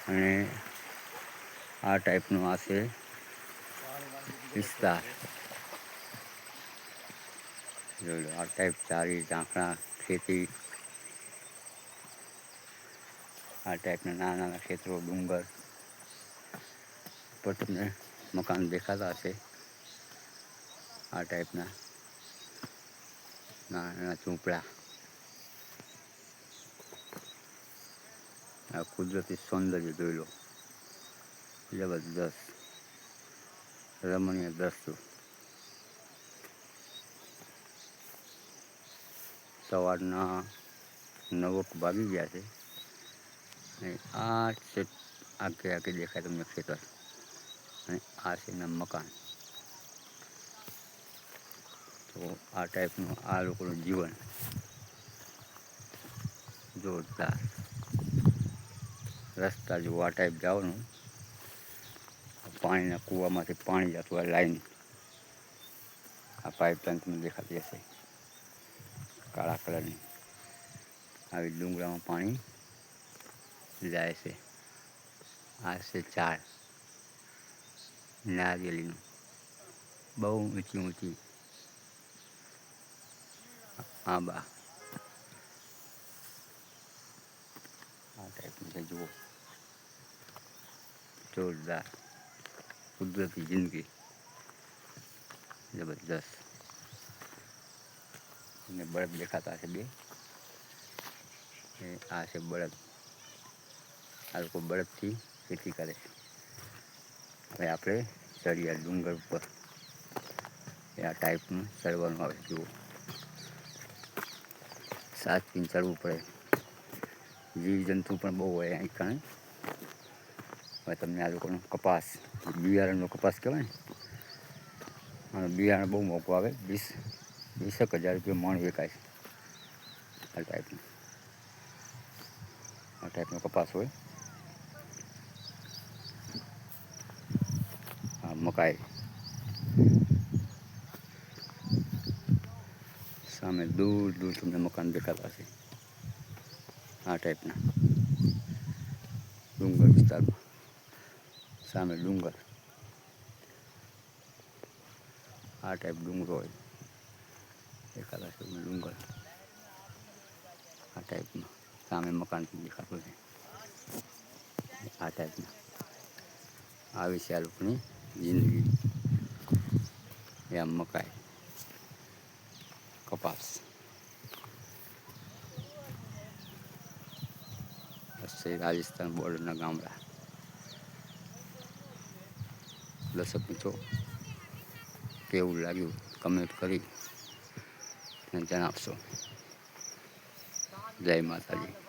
અને આ ટાઈપનો આ છે વિસ્તાર. જોઈ લો, આ ટાઈપ ચારી ઝાંખરા ખેતી, આ ટાઈપના નાના નાના ક્ષેત્રો, ડુંગર પર તમને મકાન દેખાતા હશે. આ ટાઈપના નાના નાના ઝૂંપડા. આ કુદરતી સૌંદર્ય જોઈ લો, જબરદસ્ત રમણીય દ્રશ્યો. સવારના 9 વાગી ગયા છે અને આ છે આગે આગે દેખાય તમને ખેતર, અને આ છે એના મકાન. તો આ ટાઈપનું આ લોકોનું જીવન જોરદાર. રસ્તા જો આ ટાઈપ જવાનું, પાણીના કૂવામાંથી પાણી જતું હોય લાઈન. આ પાઇપલાઇન તમને દેખાતી હશે કાળા કલરની. આવી ડુંગરામાં પાણી જાય છે. આ છે ઝાડ નારિયેળીનું, બહુ ઊંચી ઊંચી આંબા. આ ટાઈપનું છે જુઓ, જોરદાર કુદરતી જિંદગી, જબરદસ્ત. અને બળદ દેખાતા છે બે, આ છે બળદ. આ લોકો બળદથી ખેતી કરે છે. હવે આપણે ચડીએ ડુંગર ઉપર. એ આ ટાઈપનું ચડવાનું આવે જુઓ, સાચવીને ચડવું પડે. જીવજંતુ પણ બહુ હોય અહીં કણે. હવે તમને આ લોકોનો કપાસ, બિયારણનો કપાસ કહેવાય ને, અને બિયારણ બહુ મોંઘું આવે, 20,000 રૂપિયા મણ વેચાય છે. આ ટાઈપનો કપાસ હોય. આ મકાઈ, સામે દૂર દૂર તમને મકાન દેખાતા હશે. આ ટાઈપના ડુંગર વિસ્તારમાં સામે ડુંગર, આ ટાઈપ ડુંગરો હોય દેખાતા હશે ડુંગર. આ ટાઈપમાં સામે મકાન દેખાતું છે. આ ટાઈપના આવી છે આ લોકોની જિંદગી. એ મકાઈ, કપાસ. રાજસ્થાન બોર્ડરના ગામડા. દર્શક મિત્રો, કેવું લાગ્યું કમેન્ટ કરી અને જણાવશો. જય માતાજી.